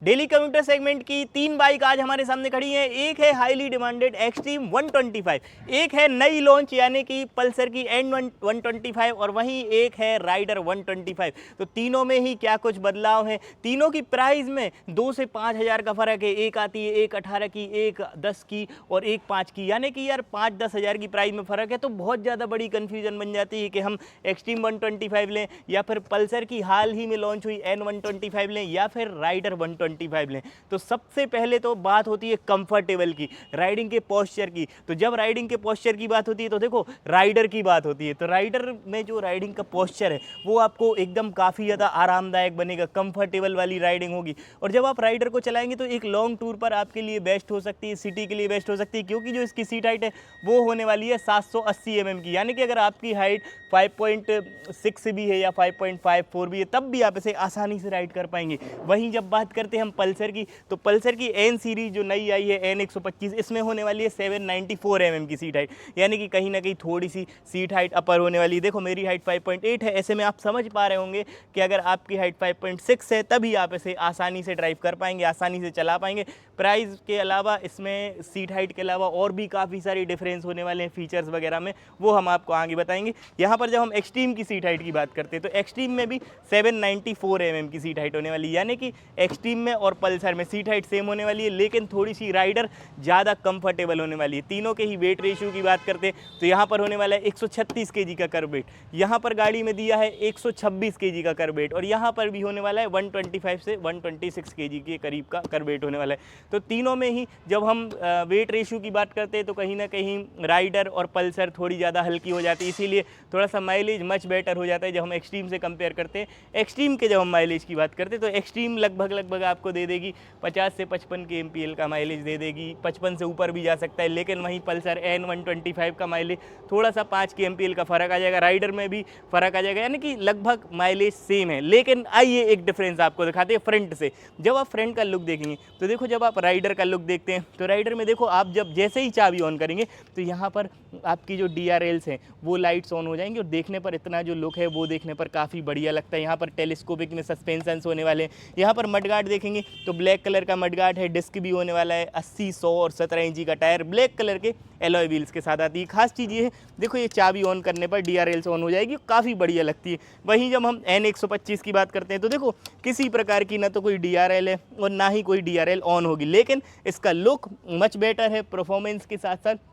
Daily computer segment की 3 bike आज हमारे सामने खड़ी हैं। एक है हाईली डिमांडेड एक्सट्रीम 125, एक है नई लॉन्च यानी कि पल्सर की एन 125 और वहीं एक है राइडर 125। तो तीनों में ही क्या कुछ बदलाव है। तीनों की प्राइस में 2 से 5 हज़ार का फ़र्क है। एक आती है एक 18 की, एक 10 की और एक 5 की, यानी कि यार 5-10 हज़ार की प्राइस में फ़र्क है। तो बहुत ज़्यादा बड़ी कन्फ्यूजन बन जाती है कि हम एक्सट्रीम 125 लें या फिर पल्सर की हाल ही में लॉन्च हुई एन 125 लें या फिर राइडर 125 लें। तो सबसे पहले तो बात होती है कंफर्टेबल की, राइडिंग के पोस्चर की। तो जब राइडिंग के पोस्चर की बात होती है तो देखो राइडर की बात होती है। तो राइडर में जो राइडिंग का पोस्चर है वो आपको एकदम काफ़ी ज़्यादा आरामदायक बनेगा, कंफर्टेबल वाली राइडिंग होगी। और जब आप राइडर को चलाएंगे तो एक लॉन्ग टूर पर आपके लिए बेस्ट हो सकती है, सिटी के लिए बेस्ट हो सकती है, क्योंकि जो इसकी सीट हाइट है वो होने वाली है 780 mm की। यानी कि अगर आपकी हाइट 5.6 भी है या 5.54 भी है तब भी आप इसे आसानी से राइड कर पाएंगे। वहीं जब बात करते हैं हम पल्सर की, तो पल्सर की एन सीरीज जो नई आई है एन 125, इसमें होने वाली है 794 mm की सीट हाइट, यानी कि कहीं ना कहीं थोड़ी सी सीट हाइट अपर होने वाली है। देखो मेरी हाइट 5.8 है, ऐसे में आप समझ पा रहे होंगे कि अगर आपकी हाइट 5.6 है तभी आप इसे आसानी से ड्राइव कर पाएंगे, आसानी से चला पाएंगे। प्राइस के अलावा इसमें सीट हाइट के अलावा और भी काफ़ी सारी डिफरेंस होने वाले हैं फीचर्स वगैरह में, वो हम आपको आगे बताएंगे। यहाँ पर जब हम एक्सट्रीम की सीट हाइट की बात करते हैं तो एक्सट्रीम में भी 794 mm की सीट हाइट होने वाली है, यानी कि एक्सट्रीम में और पल्सर में सीट हाइट सेम होने वाली है, लेकिन थोड़ी सी राइडर ज़्यादा कंफर्टेबल होने वाली है। तीनों के ही वेट रेशियो की बात करते हैं तो यहाँ पर होने वाला है 136 kg का कर्ब वेट, यहाँ पर गाड़ी में दिया है 126 kg का कर्ब वेट और यहाँ पर भी होने वाला है 125 से 126 kg के करीब का कर्ब वेट होने वाला है। तो तीनों में ही जब हम वेट रेशियो की बात करते हैं तो कहीं ना कहीं राइडर और पल्सर थोड़ी ज़्यादा हल्की हो जाती है, इसीलिए थोड़ा सा माइलेज मच बेटर हो जाता है जब हम एक्सट्रीम से कंपेयर करते हैं। एक्सट्रीम के जब हम माइलेज की बात करते हैं तो एक्सट्रीम लगभग आपको दे देगी 50 से 55 के MPL का माइलेज दे देगी, 55 से ऊपर भी जा सकता है। लेकिन वहीं पल्सर एन 125 का माइलेज थोड़ा सा 5 के MPL का फ़र्क आ जाएगा, राइडर में भी फ़र्क आ जाएगा, यानी कि लगभग माइलेज सेम है। लेकिन आइए एक डिफरेंस आपको दिखाते हैं फ्रंट से। जब आप फ्रंट का लुक देखेंगे तो देखो, जब आप राइडर का लुक देखते हैं तो राइडर में देखो आप जब जैसे ही चाबी ऑन करेंगे तो यहाँ पर आपकी जो DRLs हैं वो लाइट्स ऑन हो जाएंगी और देखने पर इतना जो लुक है वो देखने पर काफ़ी बढ़िया लगता है। यहाँ पर टेलीस्कोपिक में सस्पेंशंस होने वाले हैं। यहाँ पर मडगार्ड देखेंगे तो ब्लैक कलर का मडगार्ड है, डिस्क भी होने वाला है 80, 100 और 17 इंची का टायर ब्लैक कलर के एलॉय व्हील्स के साथ आती है। खास चीज़ ये है, देखो ये चाबी ऑन करने पर DRLs ऑन हो जाएगी, काफ़ी बढ़िया लगती है। वहीं जब हम एन 125 की बात करते हैं तो देखो किसी प्रकार की ना तो कोई DRL है और ना ही कोई DRL ऑन होगी, लेकिन इसका लुक मच बेटर है परफॉर्मेंस के साथ साथ।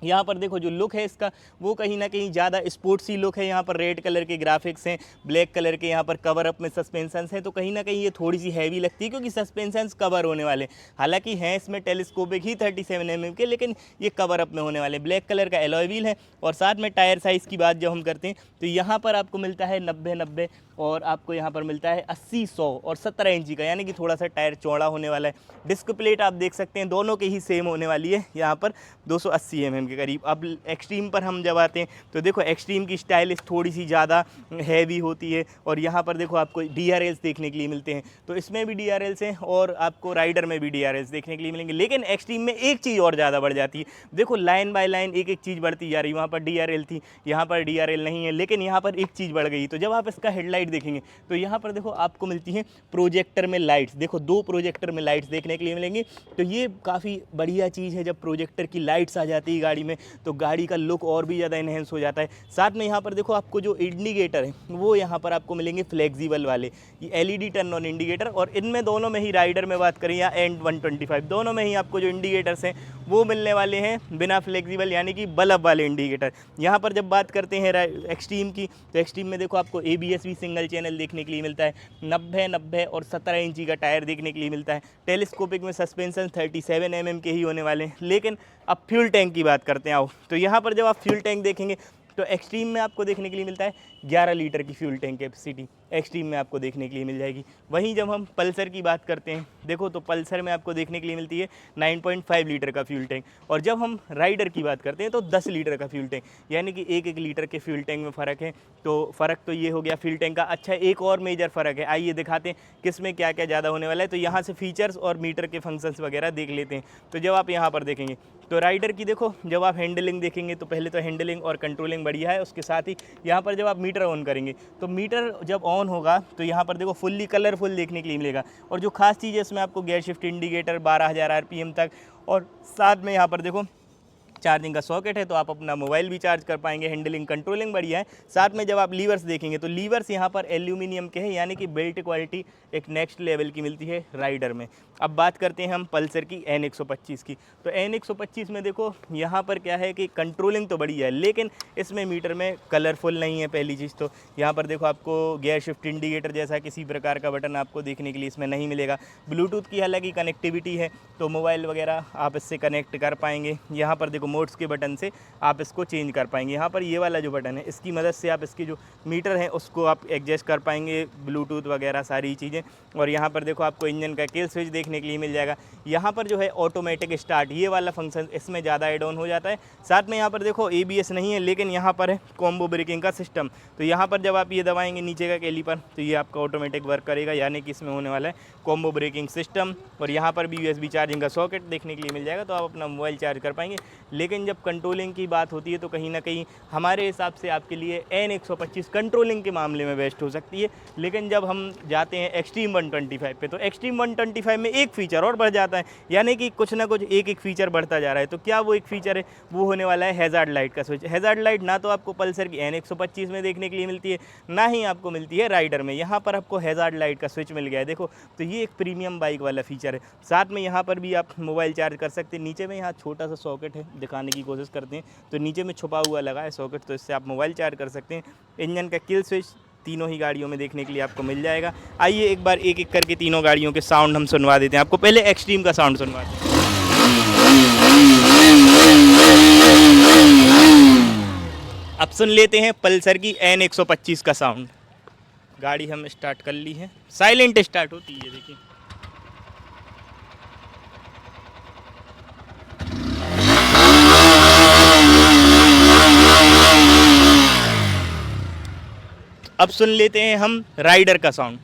यहाँ पर देखो जो लुक है इसका वो कहीं ना कहीं ज़्यादा स्पोर्ट्सी लुक है। यहाँ पर रेड कलर के ग्राफिक्स हैं, ब्लैक कलर के यहाँ पर कवर अप में सस्पेंशंस हैं, तो कहीं ना कहीं ये थोड़ी सी हैवी लगती है क्योंकि सस्पेंशंस कवर होने वाले। हालांकि हैं इसमें टेलीस्कोपिक ही 37 mm के, लेकिन ये कवर अप में होने वाले। ब्लैक कलर का एलॉय व्हील है और साथ में टायर साइज़ की बात जब हम करते हैं तो यहाँ पर आपको मिलता है 90-90 और आपको यहाँ पर मिलता है 80, 100 और 17 इंची का, यानी कि थोड़ा सा टायर चौड़ा होने वाला है। डिस्क प्लेट आप देख सकते हैं दोनों के ही सेम होने वाली है, यहाँ पर 280 mm के करीब। अब एक्सट्रीम पर हम जब आते हैं तो देखो एक्सट्रीम की स्टाइलिश थोड़ी सी ज़्यादा हैवी होती है और यहाँ पर देखो आपको DRLs देखने के लिए मिलते हैं। तो इसमें भी DRLs हैं और आपको राइडर में भी DRLs देखने के लिए मिलेंगे। लेकिन एक्सट्रीम में एक चीज़ और ज़्यादा बढ़ जाती है, देखो लाइन बाय लाइन एक एक चीज़ बढ़ती जा रही है। वहाँ पर DRL थी, यहाँ पर DRL नहीं है, लेकिन यहाँ पर एक चीज़ बढ़ गई। तो जब आप इसका हेडलाइट देखेंगे तो यहाँ पर देखो आपको मिलती है प्रोजेक्टर में लाइट्स। देखो 2 प्रोजेक्टर में लाइट्स देखने के लिए मिलेंगी। तो ये काफ़ी बढ़िया चीज़ है, जब प्रोजेक्टर की लाइट्स आ जाती है गाड़ी में तो गाड़ी का लुक और भी ज़्यादा इन्हेंस हो जाता है। साथ में यहाँ पर देखो आपको जो इंडिकेटर है वो यहाँ पर आपको मिलेंगे फ्लेक्सिबल वाले, ये LED टर्न ऑन इंडिकेटर। और इनमें दोनों में ही, राइडर में बात करें या एंड 125, दोनों में ही आपको जो इंडिकेटर्स हैं वो मिलने वाले हैं बिना फ्लेक्सिबल, यानी कि बल्ब वाले इंडिकेटर। यहाँ पर जब बात करते हैं एक्सट्रीम की तो एक्सट्रीम में देखो आपको ABS भी सिंगल चैनल देखने के लिए मिलता है, 90 और 17 इंची का टायर देखने के लिए मिलता है। टेलीस्कोपिक में सस्पेंशन 37 mm के ही होने वाले हैं। लेकिन अब फ्यूल टैंक की बात करते हैं आओ। तो यहाँ पर जब आप फ्यूल टैंक देखेंगे तो एक्सट्रीम में आपको देखने के लिए मिलता है 11 लीटर की फ्यूल टैंक कैपेसिटी एक्सट्रीम में आपको देखने के लिए मिल जाएगी। वहीं जब हम पल्सर की बात करते हैं देखो तो पल्सर में आपको देखने के लिए मिलती है 9.5 लीटर का फ्यूल टैंक। और जब हम राइडर की बात करते हैं तो 10 लीटर का फ्यूल टैंक, यानी कि 1-1 लीटर के फ्यूल टैंक में फ़र्क है। तो फ़र्क तो ये हो गया फ्यूल टैंक का। अच्छा, एक और मेजर फ़र्क है, आइए दिखाते हैं किस में क्या क्या ज़्यादा होने वाला है। तो यहाँ से फीचर्स और मीटर के फंक्शंस वगैरह देख लेते हैं। तो जब आप यहाँ पर देखेंगे तो राइडर की देखो जब आप हैंडलिंग देखेंगे तो पहले तो हैंडलिंग और कंट्रोलिंग बढ़िया है, उसके साथ ही यहाँ पर जब आप मीटर ऑन करेंगे तो मीटर जब ऑन ऑन होगा तो यहाँ पर देखो फुल्ली कलरफुल देखने के लिए मिलेगा। और जो खास चीज़ है इसमें आपको गियर शिफ्ट इंडिकेटर 12,000 RPM तक, और साथ में यहाँ पर देखो चार्जिंग का सॉकेट है, तो आप अपना मोबाइल भी चार्ज कर पाएंगे। हैंडलिंग कंट्रोलिंग बढ़िया है। साथ में जब आप लीवर्स देखेंगे तो लीवर्स यहाँ पर एल्यूमिनियम के हैं, यानी कि बिल्ट क्वालिटी एक नेक्स्ट लेवल की मिलती है राइडर में। अब बात करते हैं हम पल्सर की N125 की। तो N125 में देखो यहाँ पर क्या है कि कंट्रोलिंग तो बढ़िया है, लेकिन इसमें मीटर में कलरफुल नहीं है पहली चीज़। तो यहाँ पर देखो आपको गियर शिफ्ट इंडिकेटर जैसा किसी प्रकार का बटन आपको देखने के लिए इसमें नहीं मिलेगा। ब्लूटूथ की हालांकि कनेक्टिविटी है, तो मोबाइल वगैरह आप इससे कनेक्ट कर पाएंगे। यहाँ पर देखो मोड्स के बटन से आप इसको चेंज कर पाएंगे। यहाँ पर ये वाला जो बटन है इसकी मदद से आप इसकी जो मीटर है उसको आप एडजस्ट कर पाएंगे, ब्लूटूथ वगैरह सारी चीज़ें। और यहाँ पर देखो आपको इंजन का किल स्विच देखने के लिए मिल जाएगा। यहाँ पर जो है ऑटोमेटिक स्टार्ट, ये वाला फंक्शन इसमें ज़्यादा एड ऑन हो जाता है। साथ में यहाँ पर देखो ABS नहीं है, लेकिन यहाँ पर है कॉम्बो ब्रेकिंग का सिस्टम। तो यहाँ पर जब आप ये दबाएंगे नीचे का कैलीपर तो ये आपका ऑटोमेटिक वर्क करेगा, यानी कि इसमें होने वाला है कॉम्बो ब्रेकिंग सिस्टम। और यहाँ पर भी USB चार्जिंग का सॉकेट देखने के लिए मिल जाएगा, तो आप अपना मोबाइल चार्ज कर पाएंगे। लेकिन जब कंट्रोलिंग की बात होती है तो कहीं ना कहीं हमारे हिसाब से आपके लिए N125 कंट्रोलिंग के मामले में बेस्ट हो सकती है। लेकिन जब हम जाते हैं एक्सट्रीम 125 पे, तो एक्सट्रीम 125 में एक फीचर और बढ़ जाता है, यानी कि कुछ ना कुछ एक फीचर बढ़ता जा रहा है। तो क्या वो एक फीचर है, वो होने वाला है हैज़ार्ड लाइट का स्विच। हैज़ार्ड लाइट ना तो आपको पल्सर की N125 में देखने के लिए मिलती है, ना ही आपको मिलती है राइडर में। यहाँ पर आपको हैज़ार्ड लाइट का स्विच मिल गया है, देखो। तो ये एक प्रीमियम बाइक वाला फीचर है। साथ में यहाँ पर भी आप मोबाइल चार्ज कर सकते हैं। नीचे में यहाँ छोटा सा सॉकेट है, दिखाने की कोशिश करते हैं, तो नीचे में छुपा हुआ लगा है सॉकेट, तो इससे आप मोबाइल चार्ज कर सकते हैं। इंजन का किल स्विच तीनों ही गाड़ियों में देखने के लिए आपको मिल जाएगा। आइए एक बार एक एक करके तीनों गाड़ियों के साउंड हम सुनवा देते हैं आपको। पहले एक्सट्रीम का साउंड सुनवा देते हैं। अब सुन लेते हैं पल्सर की N125 का साउंड। गाड़ी हम स्टार्ट कर ली है, साइलेंट स्टार्ट होती है, देखिए। अब सुन लेते हैं हम राइडर का साउंड।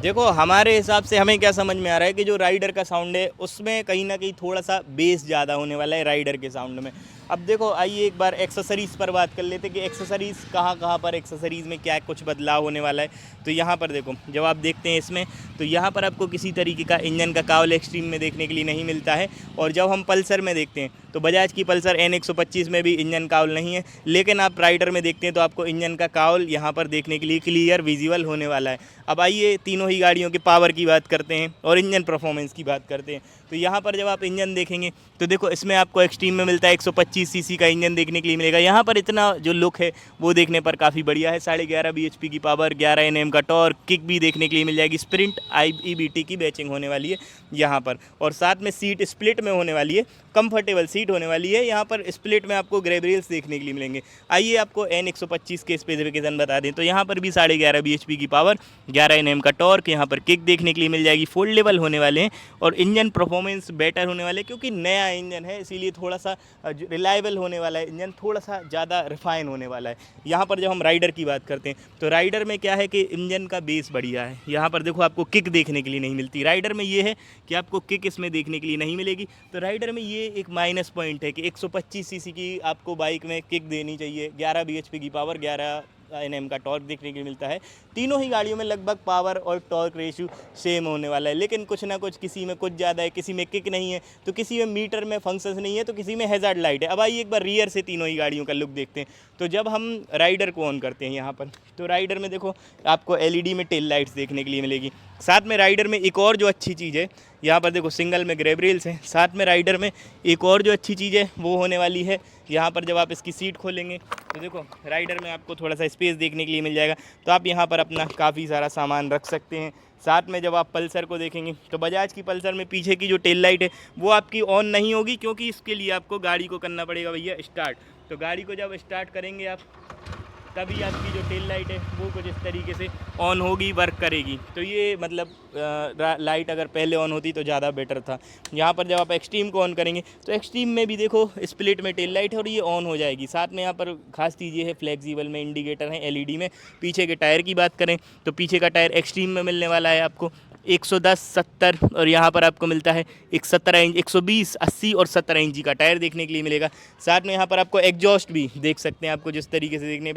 देखो हमारे हिसाब से हमें क्या समझ में आ रहा है कि जो राइडर का साउंड है उसमें कहीं ना कहीं थोड़ा सा बेस ज़्यादा होने वाला है राइडर के साउंड में। अब देखो आइए एक बार एक्सेसरीज़ पर बात कर लेते हैं कि एक्सेसरीज़ कहाँ पर एक्सेसरीज़ में क्या कुछ बदलाव होने वाला है। तो यहाँ पर देखो जब आप देखते हैं इसमें, तो यहाँ पर आपको किसी तरीके का इंजन का कावल एक्सट्रीम में देखने के लिए नहीं मिलता है। और जब हम पल्सर में देखते हैं तो बजाज की पल्सर N125 में भी इंजन कावल नहीं है, लेकिन आप राइडर में देखते हैं तो आपको इंजन का कावल यहाँ पर देखने के लिए क्लियर विजिबल होने वाला है। अब आइए तीनों ही गाड़ियों के पावर की बात करते हैं और इंजन परफॉर्मेंस की बात करते हैं। तो यहाँ पर जब आप इंजन देखेंगे तो देखो इसमें आपको एक्सट्रीम में मिलता है 125 सीसी का इंजन देखने के लिए मिलेगा। यहाँ पर इतना जो लुक है वो देखने पर काफ़ी बढ़िया है। 11.5 bhp की पावर, 11 Nm का टॉर्क, किक भी देखने के लिए मिल जाएगी। स्प्रिंट EBT की बैचिंग होने वाली है यहाँ पर। और साथ में सीट स्प्लिट में होने वाली है, कंफर्टेबल सीट होने वाली है। यहाँ पर स्प्लिट में आपको ग्रैब रेल्स देखने के लिए मिलेंगे। आइए आपको N125 के स्पेसिफिकेशन बता दें। तो यहाँ पर भी 11.5 bhp की पावर, 11 Nm का टॉर्क, यहाँ पर किक देखने के लिए मिल जाएगी। फोल्डेबल होने वाले हैं और इंजन परफॉर्मेंस बेटर होने वाले, क्योंकि नया इंजन है इसीलिए थोड़ा सा रिलायबल होने वाला है इंजन, थोड़ा सा ज़्यादा रिफाइन होने वाला है। यहाँ पर जब हम राइडर की बात करते हैं तो राइडर में क्या है कि इंजन का बेस बढ़िया है। यहाँ पर देखो आपको किक देखने के लिए नहीं मिलती। राइडर में ये है कि आपको किक इसमें देखने के लिए नहीं मिलेगी। तो राइडर में ये एक माइनस पॉइंट है कि 125 सीसी की आपको बाइक में किक देनी चाहिए, 11 bhp की पावर, 11 Nm का टॉर्क देखने के लिए मिलता है। तीनों ही गाड़ियों में लगभग पावर और टॉर्क रेशियो सेम होने वाला है, लेकिन कुछ ना कुछ, किसी में कुछ ज़्यादा है, किसी में किक नहीं है, तो किसी में मीटर में फंक्शंस नहीं है, तो किसी में हैज़ार्ड लाइट है। अब आइए एक बार रियर से तीनों ही गाड़ियों का लुक देखते हैं। तो जब हम राइडर को ऑन करते हैं यहाँ पर, तो राइडर में देखो आपको LED में टेल लाइट्स देखने के लिए मिलेगी। साथ में राइडर में एक और जो अच्छी चीज़ है, यहाँ पर देखो सिंगल में ग्रैब रेल्स हैं। साथ में राइडर में एक और जो अच्छी चीज़ है वो होने वाली है, यहाँ पर जब आप इसकी सीट खोलेंगे तो देखो राइडर में आपको थोड़ा सा स्पेस देखने के लिए मिल जाएगा, तो आप यहाँ पर अपना काफ़ी सारा सामान रख सकते हैं। साथ में जब आप पल्सर को देखेंगे तो बजाज की पल्सर में पीछे की जो टेल लाइट है वो आपकी ऑन नहीं होगी, क्योंकि इसके लिए आपको गाड़ी को करना पड़ेगा भैया स्टार्ट। तो गाड़ी को जब स्टार्ट करेंगे आप, तभी आपकी जो टेल लाइट है वो कुछ इस तरीके से ऑन होगी, वर्क करेगी। तो ये मतलब लाइट अगर पहले ऑन होती तो ज़्यादा बेटर था। यहाँ पर जब आप एक्सट्रीम को ऑन करेंगे तो एक्सट्रीम में भी देखो स्प्लिट में टेल लाइट है और ये ऑन हो जाएगी। साथ में यहाँ पर खास चीज़ ये है, फ्लेक्सिबल में इंडिकेटर हैं LED में। पीछे के टायर की बात करें तो पीछे का टायर एक्सट्रीम में मिलने वाला है आपको 110, 70 और यहाँ पर आपको मिलता है एक 17 इंच, 120, 80 और 17 इंची का टायर देखने के लिए मिलेगा। साथ में यहाँ पर आपको एग्जॉस्ट भी देख सकते हैं, आपको जिस तरीके से देखने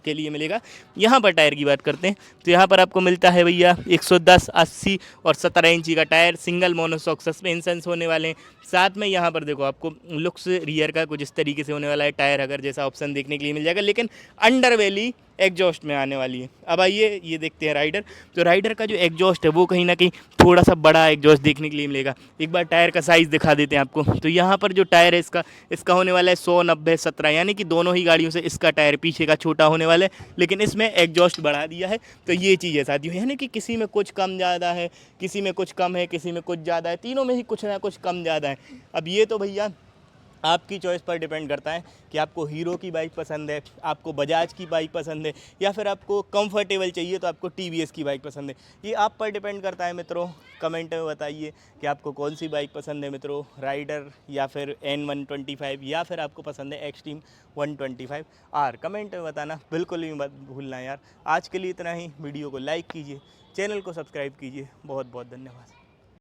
के लिए मिलेगा। यहाँ पर टायर की बात करते हैं तो यहाँ पर आपको मिलता है भैया 110, 80 और 17 इंची का टायर। सिंगल मोनोशॉक सस्पेंशन होने वाले हैं। साथ में यहाँ पर देखो आपको लुक्स रियर का कुछ इस तरीके से होने वाला है, टायर अगर जैसा ऑप्शन देखने के लिए मिल जाएगा, लेकिन अंडरवेली एग्जॉस्ट में आने वाली है। अब आइए ये देखते हैं राइडर। तो राइडर का जो एग्जॉस्ट है वो कहीं ना कहीं थोड़ा सा बड़ा एग्जॉस्ट देखने के लिए मिलेगा। एक बार टायर का साइज़ दिखा देते हैं आपको। तो यहाँ पर जो टायर है इसका होने वाला है 190, 17, यानी कि दोनों ही गाड़ियों से इसका टायर पीछे का छोटा होने वाला है, लेकिन इसमें एग्जॉस्ट बढ़ा दिया है। तो ये चीज़ है साथियों, यानी कि किसी में कुछ कम ज़्यादा है, किसी में कुछ कम है, किसी में कुछ ज़्यादा है, तीनों में ही कुछ ना कुछ कम ज़्यादा है। अब ये तो भैया आपकी चॉइस पर डिपेंड करता है कि आपको हीरो की बाइक पसंद है, आपको बजाज की बाइक पसंद है, या फिर आपको कंफर्टेबल चाहिए तो आपको टीवीएस की बाइक पसंद है। ये आप पर डिपेंड करता है मित्रों। कमेंट में बताइए कि आपको कौन सी बाइक पसंद है मित्रों, राइडर या फिर N125, या फिर आपको पसंद है एक्सट्रीम 125R। कमेंट में बताना बिल्कुल भी मत भूलना यार। आज के लिए इतना ही। वीडियो को लाइक कीजिए, चैनल को सब्सक्राइब कीजिए। बहुत बहुत धन्यवाद।